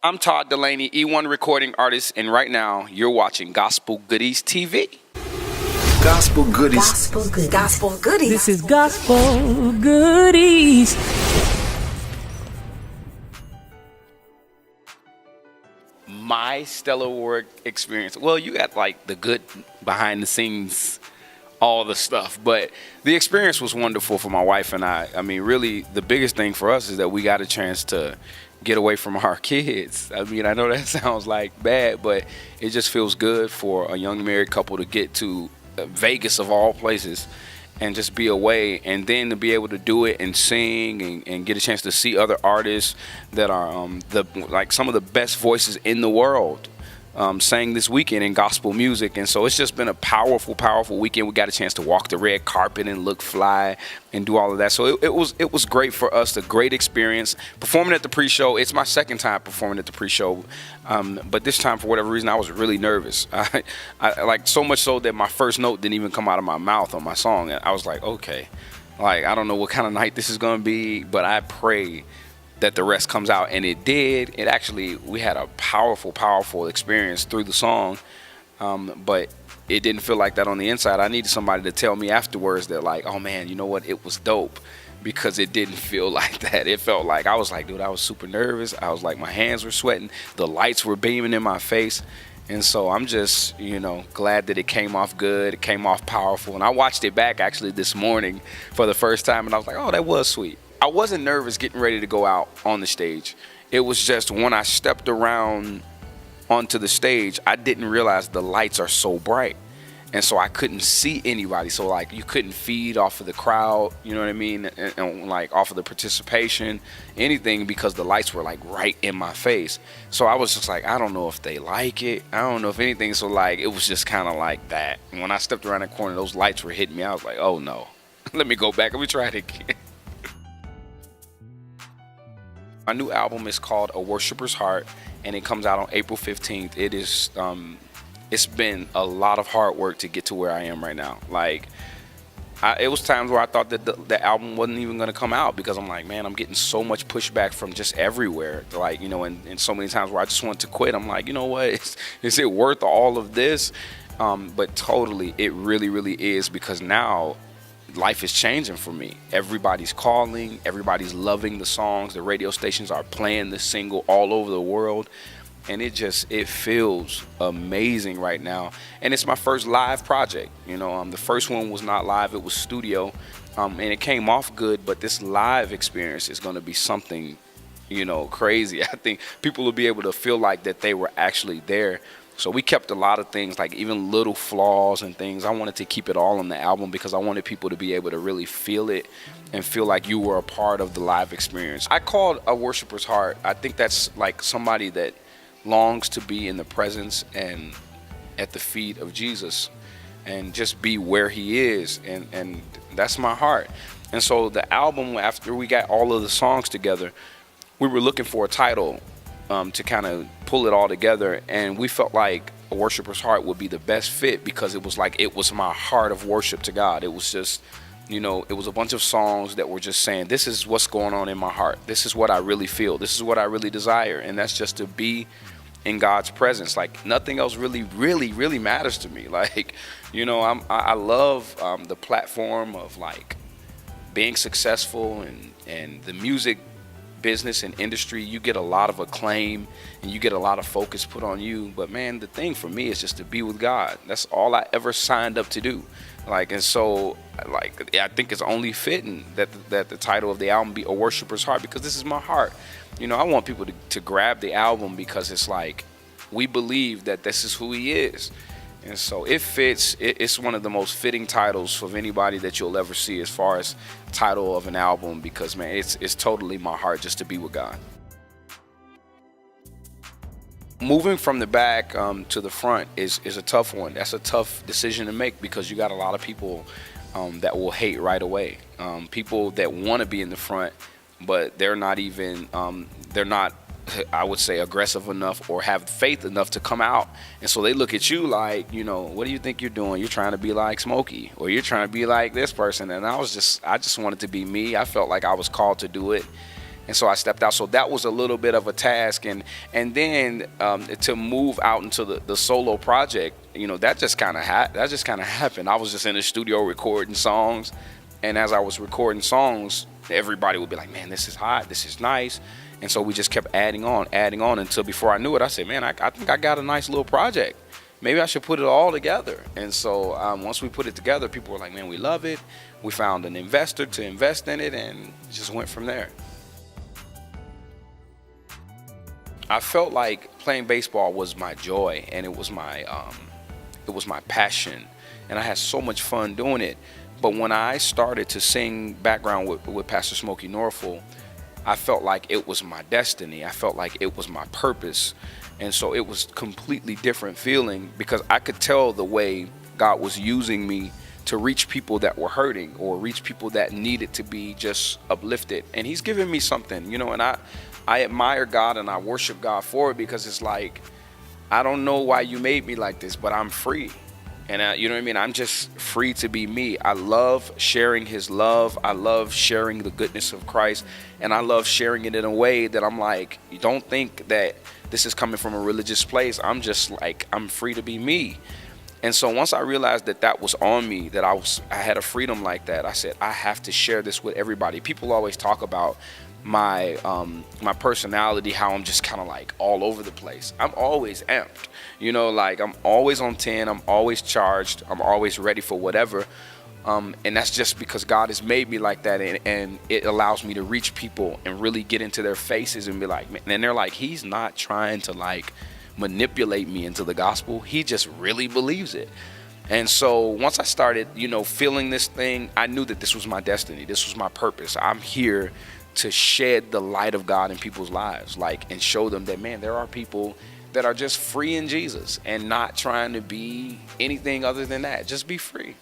I'm Todd Dulaney, E1 recording artist, and right now you're watching Gospel Goodies TV. Gospel Goodies. Gospel Goodies. Gospel Goodies. This is Gospel Goodies. My stellar work experience. Well, you got like the good behind the scenes, all the stuff, but the experience was wonderful for my wife and I. I mean, really, the biggest thing for us is that we got a chance to get away from our kids. I mean, I know that sounds like bad, but it just feels good for a young married couple to get to Vegas of all places and just be away, and then to be able to do it and sing and get a chance to see other artists that are like some of the best voices in the world sang this weekend in gospel music. And so it's just been a powerful weekend. We got a chance to walk the red carpet and look fly and do all of that. So it was great for us, a great experience. Performing at the pre-show, it's my second time performing at the pre-show, but this time for whatever reason I was really nervous. I like so much so that my first note didn't even come out of my mouth on my song. I was like, okay, like I don't know what kind of night this is gonna be, but I pray that the rest comes out, and it did. It actually, we had a powerful experience through the song, but it didn't feel like that on the inside. I needed somebody to tell me afterwards that like, oh man, you know what, it was dope, because it didn't feel like that. It felt like, I was like, dude, I was super nervous. I was like, my hands were sweating, the lights were beaming in my face. And so I'm just, glad that it came off good, it came off powerful. And I watched it back actually this morning for the first time, and I was like, oh, that was sweet. I wasn't nervous getting ready to go out on the stage. It was just when I stepped around onto the stage, I didn't realize the lights are so bright. And so I couldn't see anybody. So like you couldn't feed off of the crowd, you know what I mean? And like off of the participation, anything, because the lights were like right in my face. So I was just like, I don't know if they like it. I don't know if anything. So like, it was just kind of like that. And when I stepped around the corner, those lights were hitting me. I was like, oh no, let me go back. Let me try it again. My new album is called A Worshipper's Heart, and it comes out on April 15th. It is, it's been a lot of hard work to get to where I am right now. Like, it was times where I thought that the album wasn't even going to come out, because I'm like, man, I'm getting so much pushback from just everywhere. Like, and so many times where I just want to quit. I'm like, you know what, is it worth all of this? But totally, it really is, because now life is changing for me. Everybody's calling, everybody's loving the songs, the radio stations are playing the single all over the world, and it feels amazing right now. And it's my first live project. The first one was not live, it was studio, and it came off good, but this live experience is going to be something crazy. I think people will be able to feel like that they were actually there. So we kept a lot of things, like even little flaws and things. I wanted to keep it all on the album, because I wanted people to be able to really feel it and feel like you were a part of the live experience. I called A Worshipper's Heart. I think that's like somebody that longs to be in the presence and at the feet of Jesus and just be where he is. And that's my heart. And so the album, after we got all of the songs together, we were looking for a title to kind of pull it all together, and we felt like A Worshipper's Heart would be the best fit, because it was like, it was my heart of worship to God. It was just, it was a bunch of songs that were just saying, this is what's going on in my heart, this is what I really feel, this is what I really desire, and that's just to be in God's presence. Like nothing else really matters to me. Like, I love the platform of like being successful and the music business and industry. You get a lot of acclaim and you get a lot of focus put on you, but man, the thing for me is just to be with God. That's all I ever signed up to do. Like, and so like, I think it's only fitting that the title of the album be A Worshipper's Heart, because this is my heart. I want people to grab the album, because it's like, we believe that this is who he is. And so it fits. It's one of the most fitting titles of anybody that you'll ever see as far as title of an album, because man, it's totally my heart just to be with God. Moving from the back to the front is a tough one. That's a tough decision to make, because you got a lot of people that will hate right away. People that want to be in the front, but they're not even, I would say, aggressive enough or have faith enough to come out. And so they look at you like, what do you think you're doing? You're trying to be like Smokie, or you're trying to be like this person. And I just wanted to be me. I felt like I was called to do it. And so I stepped out. So that was a little bit of a task. And then to move out into the solo project, that just kind of happened. I was just in the studio recording songs. And as I was recording songs, everybody would be like, man, this is hot. This is nice. And so we just kept adding on until before I knew it, I said, man, I think I got a nice little project. Maybe I should put it all together. And so once we put it together, people were like, man, we love it. We found an investor to invest in it, and it just went from there. I felt like playing baseball was my joy, and it was my passion, and I had so much fun doing it. But when I started to sing background with Pastor Smokie Norful, I felt like it was my destiny. I felt like it was my purpose. And so it was completely different feeling, because I could tell the way God was using me to reach people that were hurting, or reach people that needed to be just uplifted. And he's given me something, and I admire God and I worship God for it, because it's like, I don't know why you made me like this, but I'm free. And you know what I mean? I'm just free to be me. I love sharing his love. I love sharing the goodness of Christ. And I love sharing it in a way that I'm like, you don't think that this is coming from a religious place. I'm just like, I'm free to be me. And so once I realized that was on me, that I had a freedom like that, I said, I have to share this with everybody. People always talk about my personality, how I'm just kind of like all over the place. I'm always amped, like I'm always on 10, I'm always charged, I'm always ready for whatever. And that's just because God has made me like that, and it allows me to reach people and really get into their faces and be like, man, and they're like, he's not trying to like manipulate me into the gospel. He just really believes it. And so once I started, feeling this thing, I knew that this was my destiny. This was my purpose. I'm here to shed the light of God in people's lives, and show them that, man, there are people that are just free in Jesus and not trying to be anything other than that. Just be free.